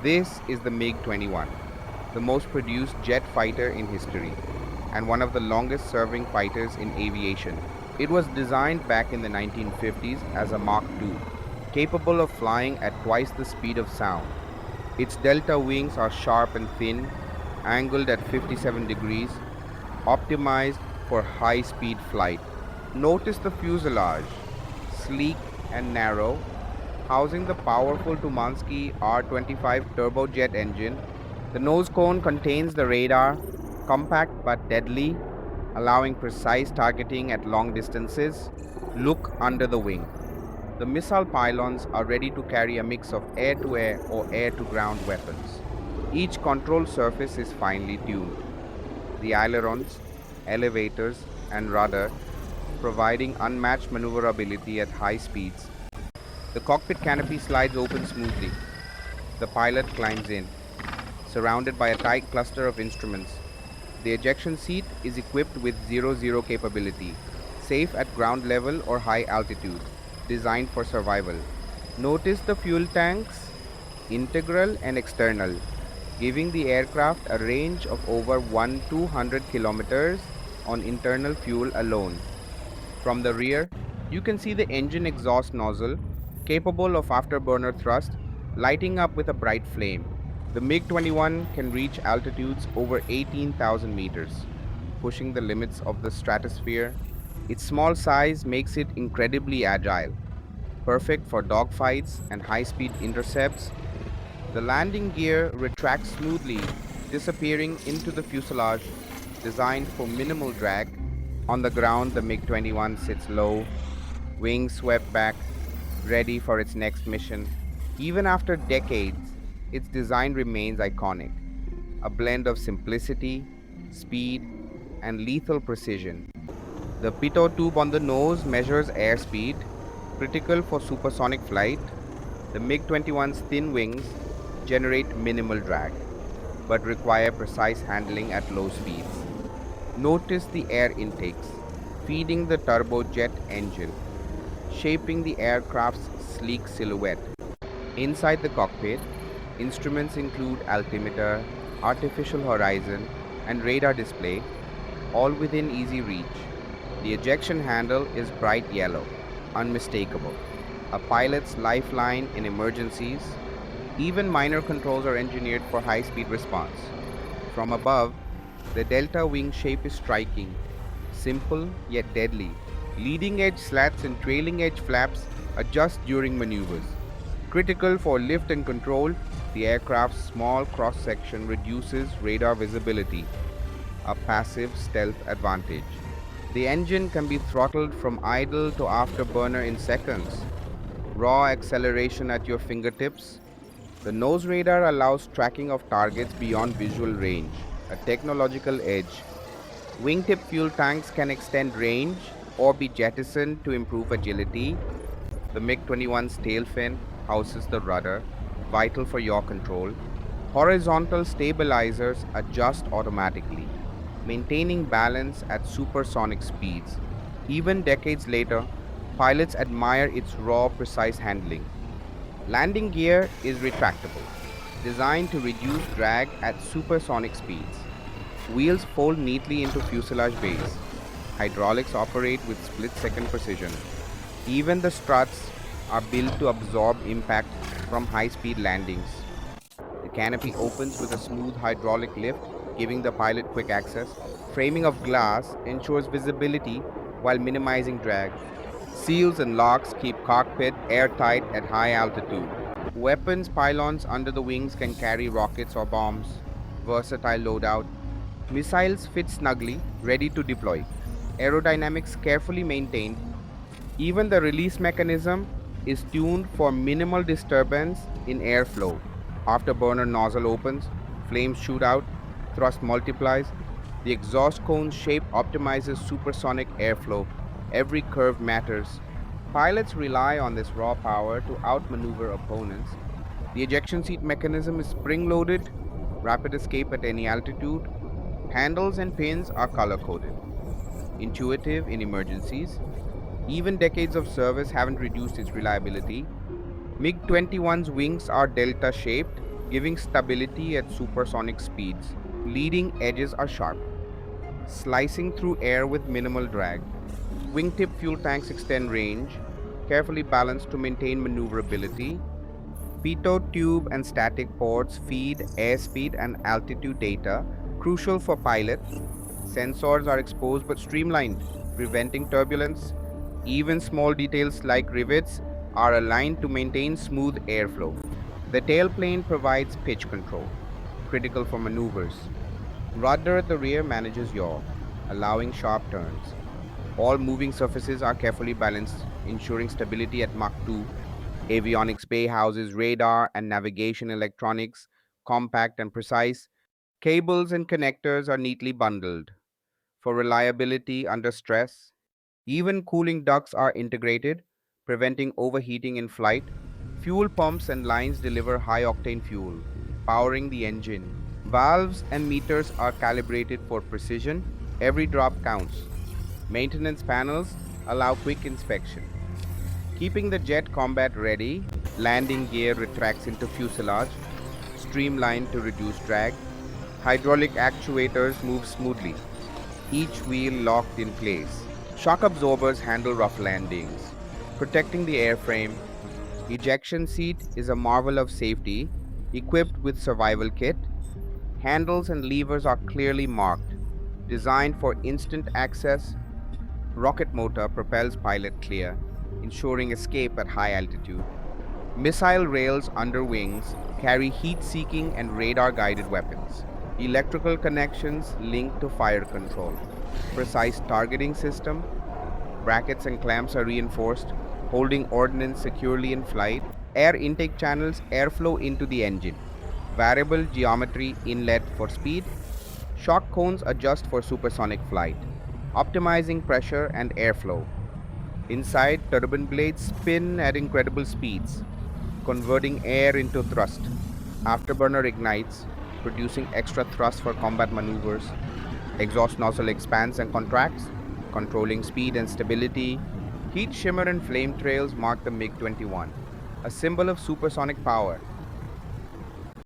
This is the MiG-21, the most produced jet fighter in history and one of the longest serving fighters in aviation. It was designed back in the 1950s as a Mach II, capable of flying at twice the speed of sound. Its delta wings are sharp and thin, angled at 57 degrees, optimized for high-speed flight. Notice the fuselage, sleek and narrow, housing the powerful Tumansky R25 turbojet engine. The nose cone contains the radar, compact but deadly, allowing precise targeting at long distances. Look under the wing. The missile pylons are ready to carry a mix of air-to-air or air-to-ground weapons. Each control surface is finely tuned. The ailerons, elevators, and rudder, providing unmatched maneuverability at high speeds. The cockpit canopy slides open smoothly. The pilot climbs in, surrounded by a tight cluster of instruments. The ejection seat is equipped with 0-0 capability, safe at ground level or high altitude, designed for survival. Notice the fuel tanks, integral and external, giving the aircraft a range of over 200 kilometers on internal fuel alone. From the rear, you can see the engine exhaust nozzle, capable of afterburner thrust, lighting up with a bright flame. The MiG-21 can reach altitudes over 18,000 meters, pushing the limits of the stratosphere. Its small size makes it incredibly agile, perfect for dogfights and high-speed intercepts. The landing gear retracts smoothly, disappearing into the fuselage, designed for minimal drag. On the ground, the MiG-21 sits low, wings swept back, ready for its next mission. Even after decades, its design remains iconic, a blend of simplicity, speed, and lethal precision. The pitot tube on the nose measures airspeed, critical for supersonic flight. The MiG-21's thin wings generate minimal drag, but require precise handling at low speeds. Notice the air intakes, feeding the turbojet engine, shaping the aircraft's sleek silhouette. Inside the cockpit, instruments include altimeter, artificial horizon, and radar display, all within easy reach. The ejection handle is bright yellow, unmistakable, a pilot's lifeline in emergencies. Even minor controls are engineered for high-speed response. From above, the delta wing shape is striking, simple yet deadly. Leading edge slats and trailing edge flaps adjust during maneuvers. Critical for lift and control, the aircraft's small cross-section reduces radar visibility, a passive stealth advantage. The engine can be throttled from idle to afterburner in seconds. Raw acceleration at your fingertips. The nose radar allows tracking of targets beyond visual range, a technological edge. Wingtip fuel tanks can extend range or be jettisoned to improve agility. The MiG-21's tail fin houses the rudder, vital for yaw control. Horizontal stabilizers adjust automatically, maintaining balance at supersonic speeds. Even decades later, pilots admire its raw, precise handling. Landing gear is retractable, designed to reduce drag at supersonic speeds. Wheels fold neatly into fuselage bays. Hydraulics operate with split-second precision. Even the struts are built to absorb impact from high-speed landings. The canopy opens with a smooth hydraulic lift, giving the pilot quick access. Framing of glass ensures visibility while minimizing drag. Seals and locks keep cockpit airtight at high altitude. Weapons pylons under the wings can carry rockets or bombs. Versatile loadout. Missiles fit snugly, ready to deploy. Aerodynamics carefully maintained. Even the release mechanism is tuned for minimal disturbance in airflow. Afterburner nozzle opens, flames shoot out, thrust multiplies. The exhaust cone shape optimizes supersonic airflow. Every curve matters. Pilots rely on this raw power to outmaneuver opponents. The ejection seat mechanism is spring-loaded, rapid escape at any altitude. Handles and pins are color-coded, intuitive in emergencies. Even decades of service haven't reduced its reliability. MiG-21's wings are delta-shaped, giving stability at supersonic speeds. Leading edges are sharp, slicing through air with minimal drag. Wingtip fuel tanks extend range, carefully balanced to maintain maneuverability. Pitot tube and static ports feed airspeed and altitude data, crucial for pilot. Sensors are exposed but streamlined, preventing turbulence. Even small details like rivets are aligned to maintain smooth airflow. The tailplane provides pitch control, critical for maneuvers. Rudder at the rear manages yaw, allowing sharp turns. All moving surfaces are carefully balanced, ensuring stability at Mach 2. Avionics bay houses radar and navigation electronics, compact and precise. Cables and connectors are neatly bundled for reliability under stress. Even cooling ducts are integrated, preventing overheating in flight. Fuel pumps and lines deliver high octane fuel, powering the engine. Valves and meters are calibrated for precision. Every drop counts. Maintenance panels allow quick inspection, keeping the jet combat ready. Landing gear retracts into fuselage, streamlined to reduce drag. Hydraulic actuators move smoothly, each wheel locked in place. Shock absorbers handle rough landings, protecting the airframe. Ejection seat is a marvel of safety, equipped with survival kit. Handles and levers are clearly marked, designed for instant access. Rocket motor propels pilot clear, ensuring escape at high altitude. Missile rails under wings carry heat-seeking and radar-guided weapons. Electrical connections link to fire control. Precise targeting system, brackets and clamps are reinforced, holding ordnance securely in flight. Air intake channels airflow into the engine. Variable geometry inlet for speed. Shock cones adjust for supersonic flight, optimizing pressure and airflow. Inside, turbine blades spin at incredible speeds, converting air into thrust. Afterburner ignites, producing extra thrust for combat maneuvers. Exhaust nozzle expands and contracts, controlling speed and stability. Heat shimmer and flame trails mark the MiG-21, a symbol of supersonic power.